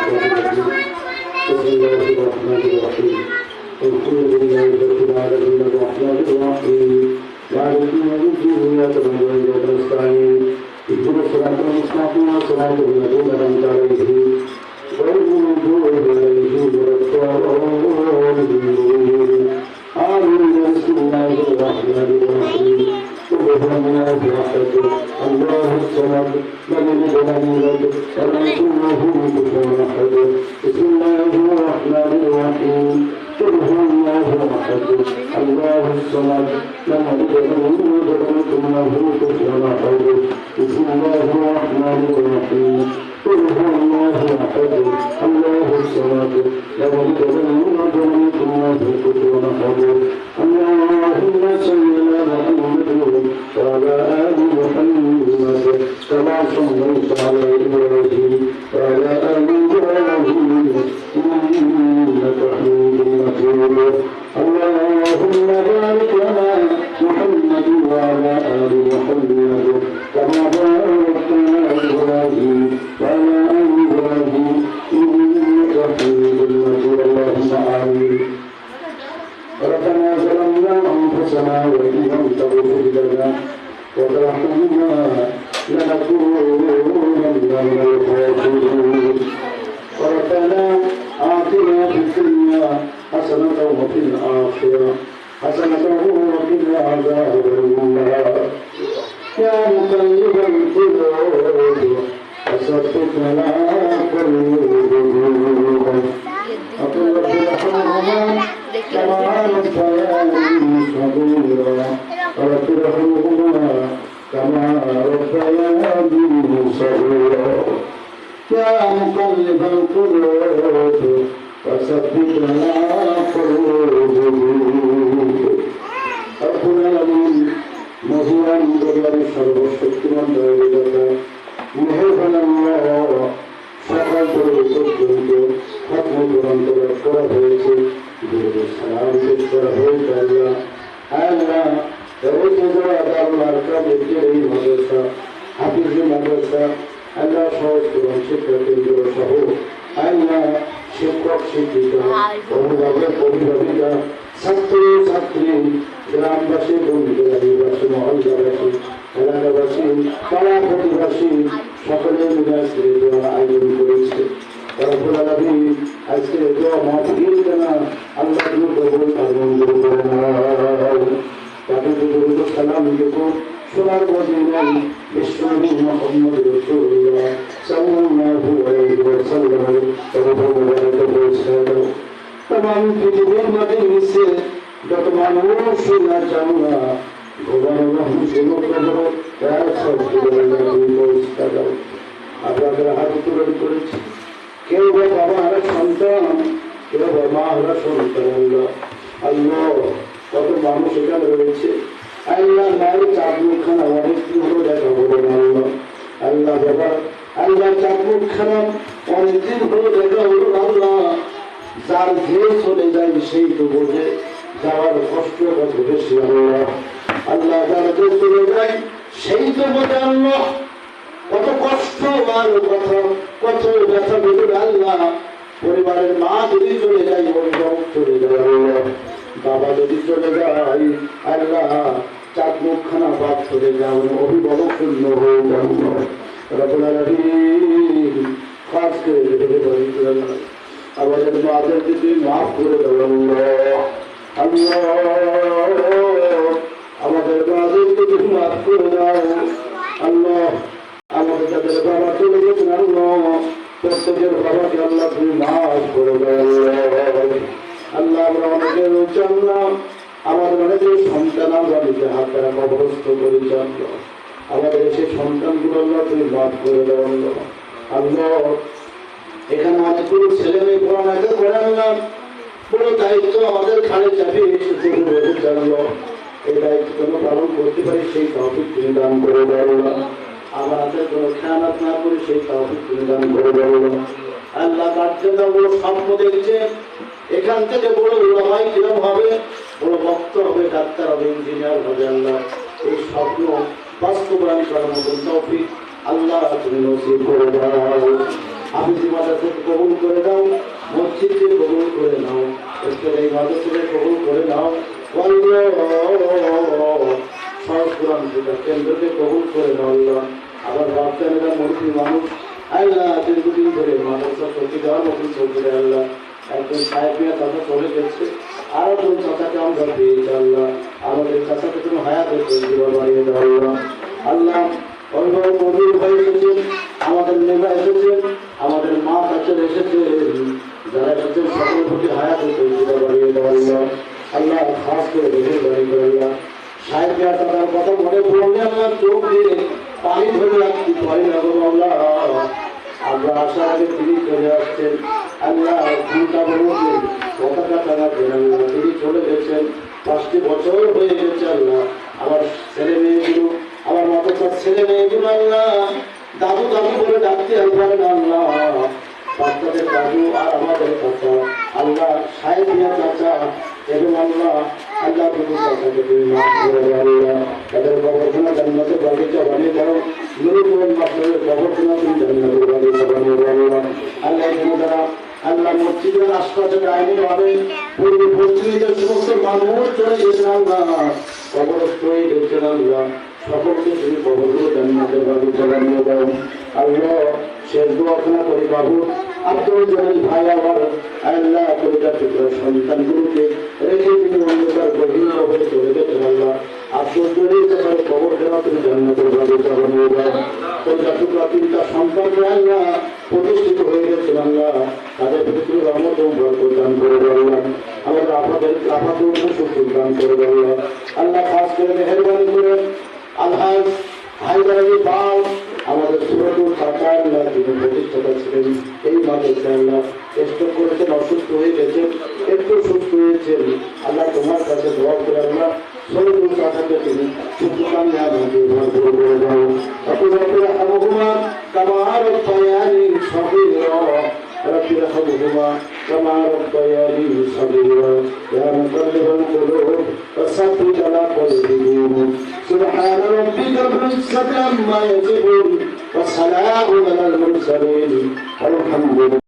بسم الله الرحمن الرحيم الحمد لله رب العالمين الرحمن الرحيم مالك يوم الدين إياك نعبد وإياك نستعين اهدنا الصراط المستقيم صراط الذين أنعمت عليهم غير المغضوب عليهم ولا الضالين آمين بسم الله الرحمن الرحيم سبحان الله وحده الله الصمد لم يلد ولم يولد ولم يكن له كفوا أحد بسم الله الرحمن الرحيم سبحان الله وحده الله الصمد لم يلد ولم يولد ولم يكن له كفوا أحد بسم الله الرحمن الرحيم سبحان الله وحده الله الصمد لم يلد ولم يولد ولم يكن له كفوا أحد اللهم صل على محمد وعلى آل محمد كما صليت على إبراهيم وعلى آل إبراهيم إنك حميد مجيد اللهم بارك على محمد وعلى آل محمد كما باركت على إبراهيم وعلى آل إبراهيم إنك حميد مجيد اللهم آمين ربنا ظلمنا أنفسنا وإن لم تغفر لنا وترحمنا لنكونن من الخاسرين ربنا آتنا في الدنيا حسنة وفي الآخرة حسنة وقنا عذاب النار يا مقلب القلوب وثبت على قلوبنا أقول رب ارحمهما كما ربياني صغيرا رب ارحمهما كما ربياني صغيرا يا مقلب القلوب وثبت على قلوبنا رب العالمين মহিয়ান দরবারে সর্বশক্তিমান দয়ালুতা মেহেরবান আল্লাহ সকাল থেকে পর্যন্ত খতম গ্রন্থ করা হয়েছে সালাম পেশ করা হয়েছে আল্লাহ আল্লাহ এই মাদ্রাসা হাফিজ মাদ্রাসা আল্লাহ সমস্ত শিক্ষা কেন্দ্র সহ আল্লাহ শিক্ষক শিক্ষিকা অভিভাবক অভিভাবিকা ছাত্র ছাত্রী গ্রামবাসী বন্ধুরা আদিবাসী মহল্লাবাসী এলাকাবাসী পাড়া প্রতিবাসী সকলে মিলে আজকে দোয়া আয়োজন করেছে রব্বুল আলামিন আজকে দোয়া মাহফিল কেনা আল্লাহ কবুল আর মঞ্জুর করে নাও তাকে দরুদ সালাম দেবো সোনার মদিনায় বিশ্বনবী মুহাম্মদ রাসূলুল্লাহ সাল্লাল্লাহু আলাইহি ওয়াসাল্লাম तमाम पृथ्वीর মাঝে মিশে যত মানুষ না জানা ভগবান রহমতুল্লাহ করো তার সব ব্যবস্থা দাও আপনাদের হাত তুলে করেছি কেউ বাবা হারা সন্তান কেউ মা হারা সন্তান আল্লাহ কত মানুষ এখানে রয়েছে আল্লাহ মায়ের চাঁদমুখখানা অনেকদিন হলো দেখা হলো না আল্লাহ আল্লাহ বাবা আল্লাহ চাঁদমুখখানা অনেকদিন হলো দেখা হলো আল্লাহ যার যে চলে যায় সেই তো বোঝে যাওয়ার কষ্ট কত বেশি আল্লাহ আল্লাহ যার যে চলে যায় সেই তো বোঝে আল্লাহ কত কষ্ট আর কথা কত ব্যথা বেদনা আল্লাহ পরিবারের মা যদি চলে যায় অভিভাবক চলে যায় আল্লাহ বাবা যদি চলে যায় আল্লাহ চাঁদ মুখখানা বাদ চলে যাও অভিভাবক শূন্য হয়ে যাও রব্বুল আলামিন খাস করে আমাদের মাদের যদি মাফ করে দেব আল্লাহ আমাদের মাদের যদি মাফ করে দাও আল্লাহ আমাদের যাদের বাবা চলে গেছেন আল্লাহ প্রত্যেকের বাবাকে আল্লাহ তুমি মাফ করে দাও আল্লাহ আমরা অনেকে জানলাম আমাদের অনেকের সন্তান আমরা নিজে হাত দ্বারা কবরস্থ করে জানলাম আমাদের সেই সন্তানগুলো আল্লাহ তুমি মাফ করে দাও আল্লাহ এখানে অনেকগুলো ছেলে মেয়ে পড়ালেখা করে আনলাম পুরো দায়িত্ব আমাদের ঘাড়ে চাপিয়ে জানলো এই দায়িত্ব যেন পালন করতে পারি সেই তৌফিক তুমি দান করে দেবো আমাদের কোনো খেয়ানত না করি সেই তৌফিক তুমি দান করে দেবো আল্লাহ বাচ্চারা বড় স্বপ্ন দেখছে এখান থেকে বড় ওলামাই কিরম হবে বড় ভক্ত হবে ডাক্তার হবে ইঞ্জিনিয়ার হবে আল্লাহ এই স্বপ্ন বাস্তবায়ন করার মতন তৌফিক আল্লাহ তুমি নসিব করে দাও হাফিজি মাদ্রাসা কবুল করে নাও, মসজিদকে কবুল করে নাও, আজকের এই মাদ্রাসাকে কবুল করে নাও, সব কোরআন শিক্ষা কেন্দ্রকে কবুল করে নাও আল্লাহ। আবার বাচ্চারা মূর্তি মানুষ আল্লাহ দীর্ঘদিন ধরে মাদ্রাসা চলতে যাওয়ার মতন চলতে আল্লাহ, একজন সাহেব মিয়া চাচা চলে গেছে, আরো কোন চাচাকে আমরা পেয়েছি আল্লাহ, আমাদের চাচাকে তুমি হায়াতের জীবন বাড়িয়ে দাও আল্লাহ। আল্লাহ অভিভাবক নবীর ভাই এসেছেন, আমাদের নেতা এসেছেন, আমাদের মা কাছে এসেছেন, যারা এসেছেন সকলের প্রতি হায়াতের জীবন বাড়িয়ে দাও আল্লাহ। আল্লাহ খাস করে দেখে বাড়ি করে আল্লাহ, সাহেব মিয়া চাচার কথা মনে পড়লে আমার চোখ দিয়ে পানি ধরে রাখতে পারি না গো আল্লাহ। আমরা আসার আগে তিনি চলে আসছেন আল্লাহ, ঘুমটা বলছেন পতাকা টাঙাতেন আল্লাহ, তিনি চলে গেছেন, 5টি বছর হয়ে গেছে আল্লাহ। আমার ছেলে মেয়েগুলো, আমার মাদ্রাসার ছেলে মেয়েগুলো আল্লাহ দাদু দাদু বলে ডাকতে পারে না আল্লাহ, বাচ্চাদের দাদু আর আমাদের চাচা আল্লাহ, সাহেব মিয়া চাচা এবং আল্লাহ আল্লাহ তুমি চাচাকে তুমি মাফ করে দাও আল্লাহ, তাদের কবরখানা জান্নাতের বাগিচা বানিয়ে দাও, নুরুল মাসুদের কবরখানা তুমি জান্নাতের বাগিচা বানিয়ে দাও আল্লাহ। আল্লাহ এখানে যারা আল্লাহ মসজিদের আশপাশে ডাইনি হবে পূর্ব পশ্চিমে যে সমস্ত মানুষ চলে গেছেন আল্লাহ, কবরস্থ হয়ে গেছেন আল্লাহ, সকলকে তুমি কবরগুলো জান্নাতের বাগিচা বানিয়ে দাও আল্লাহ। শেষ দোয়াখানা করি বাবু আব্দুল জলিল ভাই আমার আল্লাহ পরিবার টুকরা সন্তানগুলোকে রেখে তিনি অন্ধকার গভীর হয়ে চলে গেছেন আল্লাহ, আব্দুল জলিল তার কবর দেওয়া তুমি জান্নাতের বাগিচা বানিয়ে দাও। পরিবার টুকরা 3টা সন্তানকে আল্লাহ প্রতিষ্ঠিত হয়ে গেছেন আল্লাহ, তাদের প্রতি তুমি রহমত এবং বরকত দান করে দাও আল্লাহ। আমাদের আপনাদের সুখ দান করে দাও আল্লাহ। আল্লাহ খাস করে মেহেরবানি করে আলহাজ হায়দারি পাল আমাদের সুরতুল চাচা আল্লাহ, তিনি প্রতিষ্ঠাতা ছিলেন এই মাদ্রাসা আল্লাহ, চেষ্টা করেছেন, অসুস্থ হয়ে গেছেন, একটু সুস্থ হয়েছেন আল্লাহ, তোমার কাছে দোয়া করে আল্লাহ সুরতুল চাচাকে তিনি সুস্থতান ব্যবহার করে দাও। ربنا كما ربياني صغيرا رب ارحمهما كما ربياني صغيرا يا مقلب القلوب وثبت على قلوبهم سبحان ربك رب العزة عما يصفون وسلام على المرسلين والحمد لله.